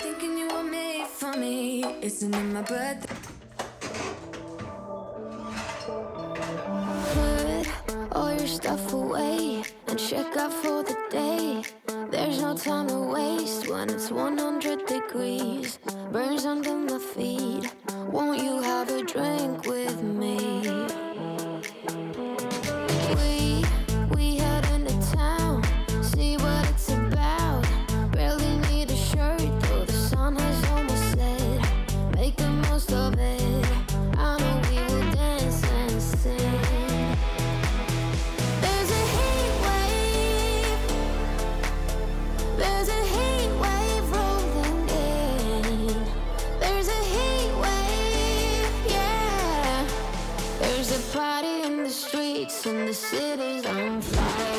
Thinking you were made for me, isn't in my blood. Put all your stuff away and check out for the day. There's no time to waste when it's 100 degrees. Burns under my feet. Won't you have a drink with me? We head into town, see what it's about. Barely need a shirt though the sun has almost set. Make the most of it. I know we will dance and sing. There's a heat wave. There's a heat wave rolling in. There's a heat wave, yeah. There's a party in the streets and the city's on fire.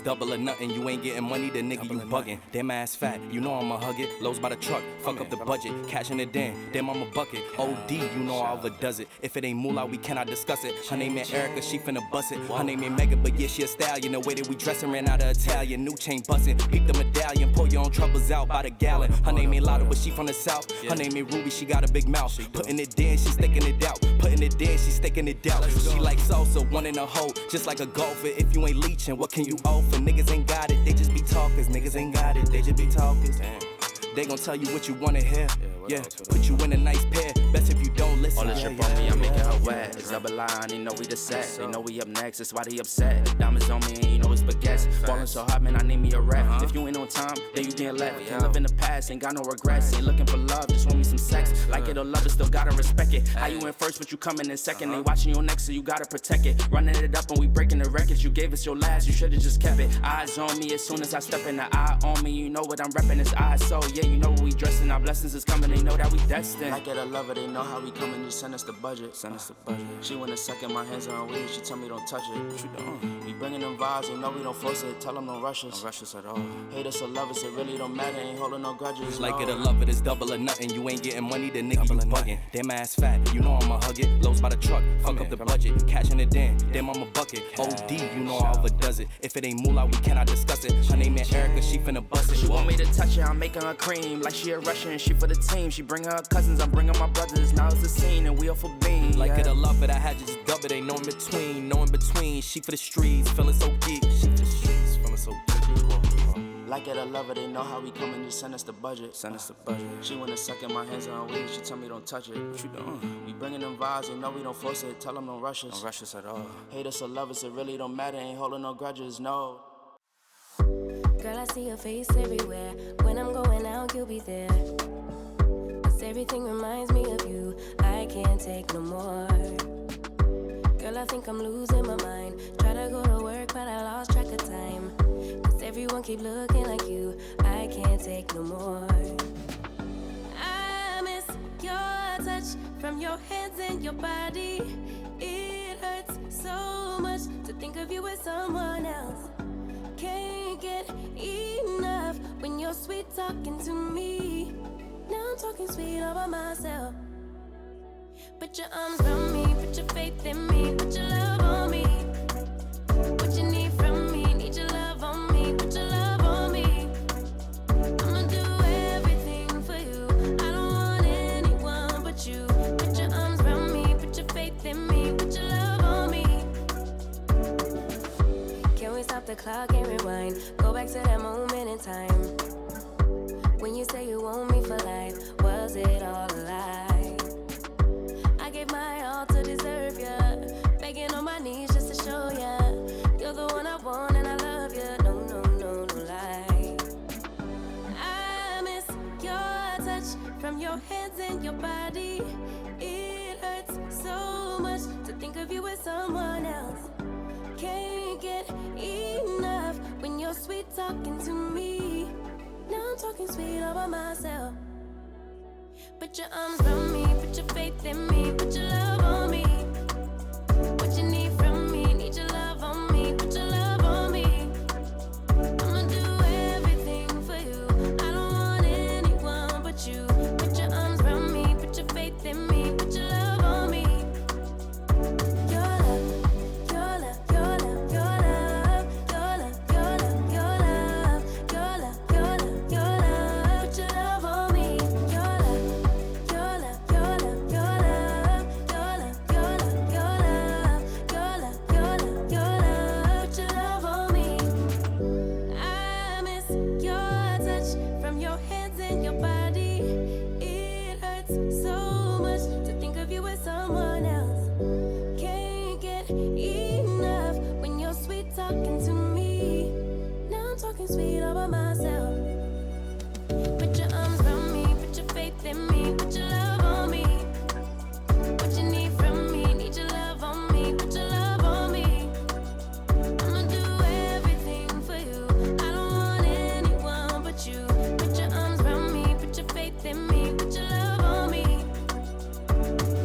Double or nothing, you ain't getting money, the nigga you bugging. Damn ass fat, you know I'ma hug it. Lows by the truck, fuck up the budget. Cashing it in, damn I'm a bucket. OD, you know I overdoes it. If it ain't moolah, we cannot discuss it. Her name ain't Erica, she finna bust it. Her name ain't Mega, but yeah, she a stallion. The way that we dressin' ran out of Italian. New chain bustin', beat the medallion. Pour your own troubles out by the gallon. Her name ain't Lotta, but she from the south. Her name ain't Ruby, she got a big mouth. Putting it in, she sticking it out. Putting it in, she sticking it out. She like salsa, one in a hole, just like a golfer. If you ain't leeching, what can you offer? Niggas ain't got it, they just be talkers. Niggas ain't got it, they just be talkers. They gon' tell you what you wanna hear. Yeah, put you in a nice pair. Best if you don't listen. All this shit on me, I'm making her wet. It's double line, they know we the set. They know we up next, that's why they upset. Diamonds on me, and you know it's baguettes. Ballin' so hard, man, I need me a rap. If you ain't on time, then you getting left. Can't live in the past, ain't got no regrets. Ain't looking for love, just want me some sex. Like it or love it, still gotta respect it. How you in first, but you coming in second. They watching your next, so you gotta protect it. Running it up and we breaking the records. You gave us your last, you should've just kept it. Eyes on me as soon as I step in. The eye on me, you know what I'm reppin'. It's eyes, so yeah, you know what we dressing. Our blessings is coming, they know that we destined. Like it or love it, they know how we coming. Just send us the budget. Send us the budget. She wanna suck in my hands on her weed. She tell me don't touch it. What you doing? We bringing them vibes, they know we don't force it. Tell them don't rush us. Don't rush us at all. Hate us or love us, it really don't matter. Ain't holding no grudges. Like it or love it, it's double or nothing. You ain't getting money, the nigga you bugging. Damn ass fat, you know I'ma hug it. Lows by the truck, fuck up the budget. Cashing it in, damn I'm a bucket. OD, you know I overdoes it. If it ain't moolah, we cannot discuss it. Her name ain't Erica, she finna bust it. She want me to touch it, I'm making her cream. Like she a Russian, she for the team. She bring her cousins, I'm bringing my brothers. Now it's the scene and we all for being. Like it or love it, I had to just dub it. Ain't no in between, no in between. She for the streets, feeling so geek. She for the streets, feeling so geek. Like it or love it, they know how we come and just send us the budget. Send us the budget. She wanna suck in my hands on her weed, she tell me don't touch it. What you doing? We bringing them vibes, they know we don't force it. Tell them don't rush us. Don't rush us at all. Hate us or love us, it really don't matter. Ain't holding no grudges, no. Girl, I see your face everywhere. When I'm going out, you'll be there. 'Cause everything reminds me of you. I can't take no more. Girl, I think I'm losing my mind. Try to go to work, but I lost track of time. 'Cause everyone keep looking like you. I can't take no more. I miss your touch from your hands and your body. It hurts so much to think of you with someone else. Can't get enough when you're sweet talking to me. Now I'm talking sweet all by myself. Put your arms around me, put your faith in me, put your love on me. What you need from me, need your love on me, put your love on me. I'ma do everything for you, I don't want anyone but you. Put your arms around me, put your faith in me, put your love on me. Can we stop the clock and rewind? Go back to that moment in time. When you say you want me for life, was it all a lie? I gave my all to deserve ya. Begging on my knees just to show ya. You're the one I want and I love ya. No, no, no, no lie. I miss your touch from your hands and your body. It hurts so much to think of you with someone else. Can't get enough when you're sweet talking to me. Now I'm talking sweet all by myself. Put your arms around me, put your faith in me, put your love on me. What you need from me, need your love on me, put your love on me. I'ma do everything for you, I don't want anyone but you. Put your arms around me, put your faith in me, put your love on me. Your love, your love, your love, your love, your love, your love, your love, your love, your love, your love. Put your love on me. Your love, your love, your love, your love, your love, your love, your love, your love, your love, your love. Put your love on me. I miss your touch from your hands and your body. It hurts so much to think of you with someone else. Can't get enough when you're sweet talking to me. Now I'm talking sweet all by myself. Put your arms around me, put your faith in me, put your love on me. What you need from me, need your love on me, put your love on me. I'ma do everything for you, I don't want anyone but you. Put your arms around me, put your faith in me, put your love on me.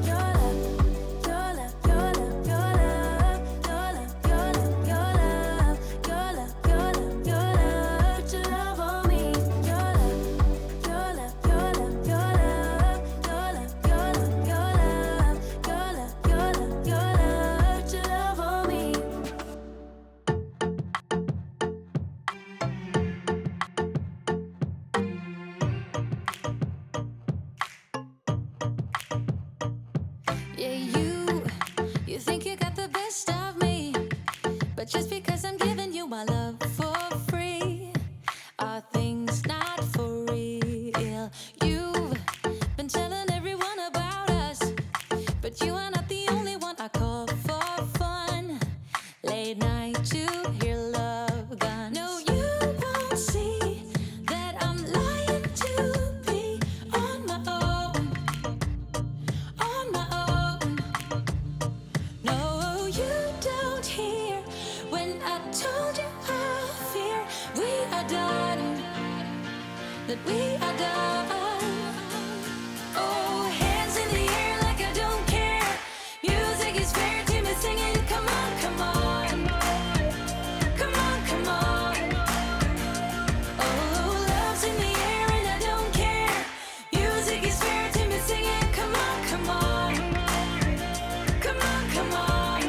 Your love, your love, your love, your love, your love, your love, your love, your love, your love, your love. Put your love on me. Your love, your love, your love, your love, your love, your love, your love, your love, your love, your love. Put your love on me. Yeah, you think you got the best of me, but just because I'm giving you my love for free, are things not for real? You've been telling everyone about us, but you are not the only one I call for fun. Late night to hear love guns. No, you won't see that I'm lying to be on my own, on my own. No, you don't hear when I told you I fear we are done, that we are done. Oh, hands in the air like I don't care. Music is fair to me singing. Come on, come on, come on, come on. Oh, love's in the air and I don't care. Music is fair to me singing. Come on, come on, come on, come on.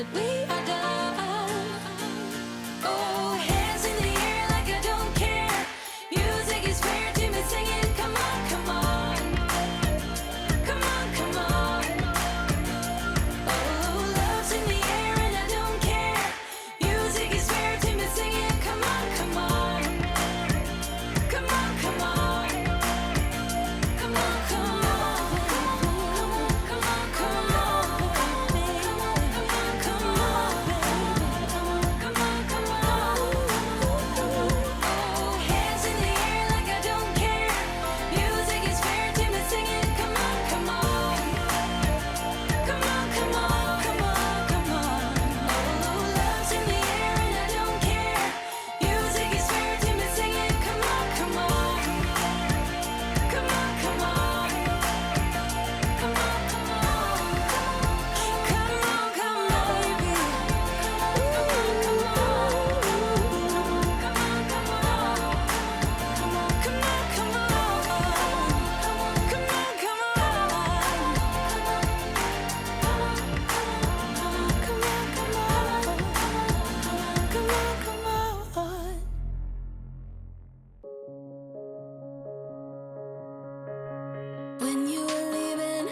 that we are done. Oh, hands in the air like I don't care. Music is fair to me, singing. Come on, come on. Come on, come on. Oh, love's in the air and I don't care. Music is fair to me, singing. Come on, come on. Come on, come on. Come on, come on. Come on, come on. Come on, come on. Come on, come on. Oh, hands in the air like I don't care. Music is fair to me, singing. Come on, come on. Come on, come on. Come on, come on. Oh, love's in the air and I don't care. Music is fair to me, singing. Come on, come on. Come on, come on. Come on, come on. Come on, come on, baby. Come on, come on. Come on, come on. Come on, come on. Come on, come on. When you were leaving,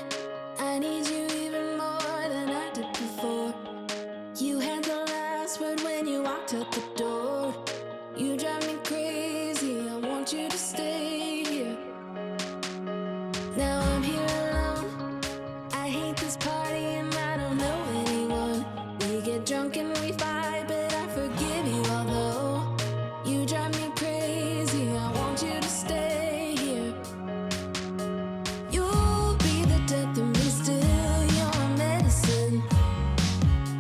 I need you even more than I did before. You had the last word when you walked out the door. You drive me crazy, I want you to stay here. Now I'm here alone. I hate this party and I don't know anyone. We get drunk and we fight, but I forgive you although you drive me crazy. I want you to stay here. You'll be the death of me still. You're my medicine.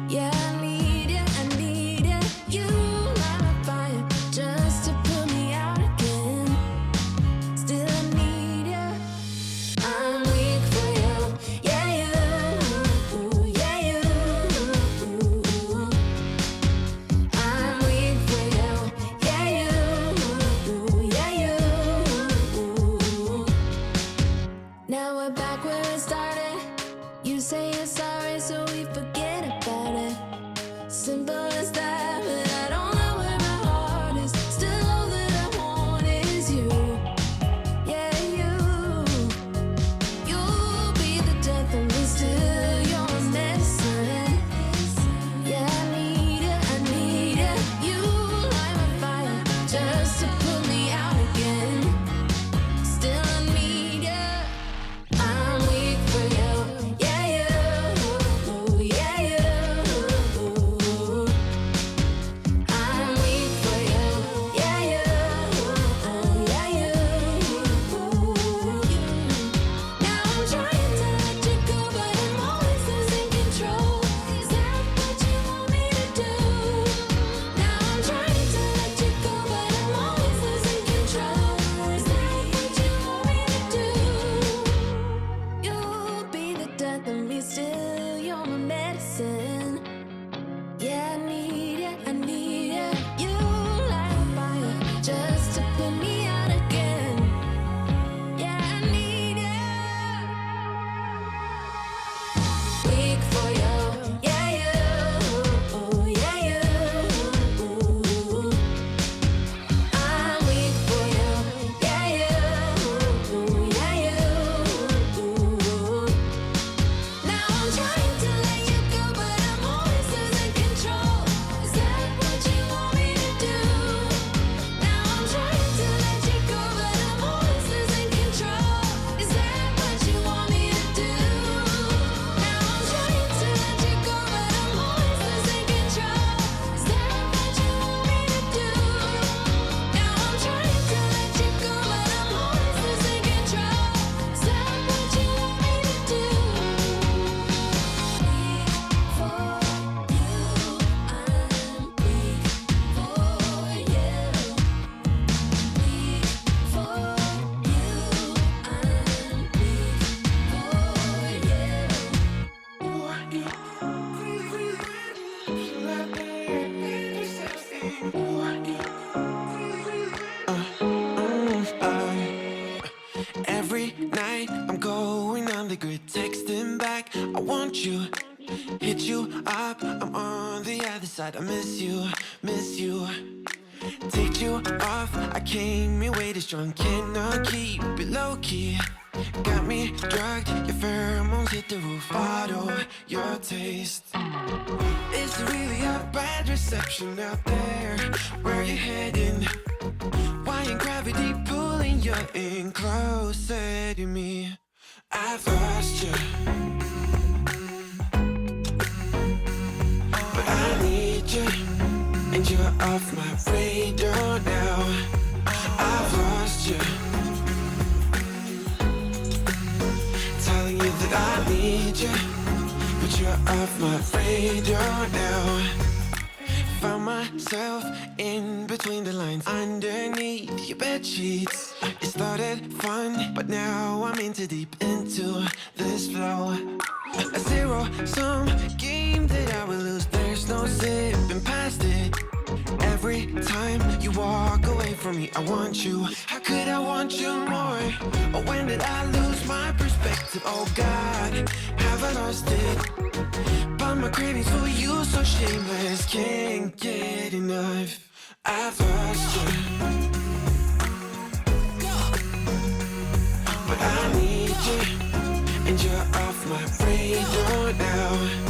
Yeah, I need it, I need it. You light my fire just to put me out again. Still I need you. I'm weak for you. Yeah, you. Yeah, you. I'm weak for you. Yeah, you. Yeah, you. Now we're back where it started. You say you're sorry, so we forget about it. Simple as that, but I don't know where my heart is. Still all that I want is you. Yeah, you. You'll be the death of me still. You're my medicine. Yeah, I need it, I need it. You light my fire just to put me out again. Still I need you. I'm weak for you. Yeah, you. Yeah, you. I'm weak for you. Yeah, you. Yeah, you. Now I'm trying to let you go, but I'm always losing control. Is that what you want me to do? Now I'm trying to let you go, but I'm always losing control. Is that what you want me to do? You'll be the death of me still. You're my medicine. Yeah, I need it, I need it. You light a fire just to put me out again. Yeah, I need it. Weak for you. Yeah, you. Yeah, you. I'm weak for you. Yeah, you. Yeah, you. Now I'm trying to let you go, but I'm always losing control. Is that what you want me to do? Now I'm trying to let you go, but I'm always losing control. Is that what you want me to do? Now I'm trying to let you go, but I'm always losing control. Is that what you want me to do? Now I'm trying to let you go, but I'm always losing control. Is that what you want me to do? For you, I'm weak for you. Weak for you, I'm weak for you. Every night I'm going on the grid, texting back. I want you, hit you up. I'm on inside. I miss you, miss you. Take you off, I came in way too strong. Cannot keep it low key. Got me drugged, your pheromones hit the roof. Bottle your taste. Is it really a bad reception out there? Where you heading? Why ain't gravity pulling you in closer to me? I've lost you, but I need you, and you're off my radar now. I've lost you, telling you that I need you, but you're off my radar now. Found myself in between the lines, underneath your bed sheets. It started fun, but now I'm in too deep into this flow. A zero-sum game that I will lose. There's no zipping past it. Every time you walk away from me, I want you. How could I want you more? Or when did I lose my perspective? Oh God, have I lost it? But my cravings for you so shameless, can't get enough. I've lost you, but I need you, and you're off my radar now.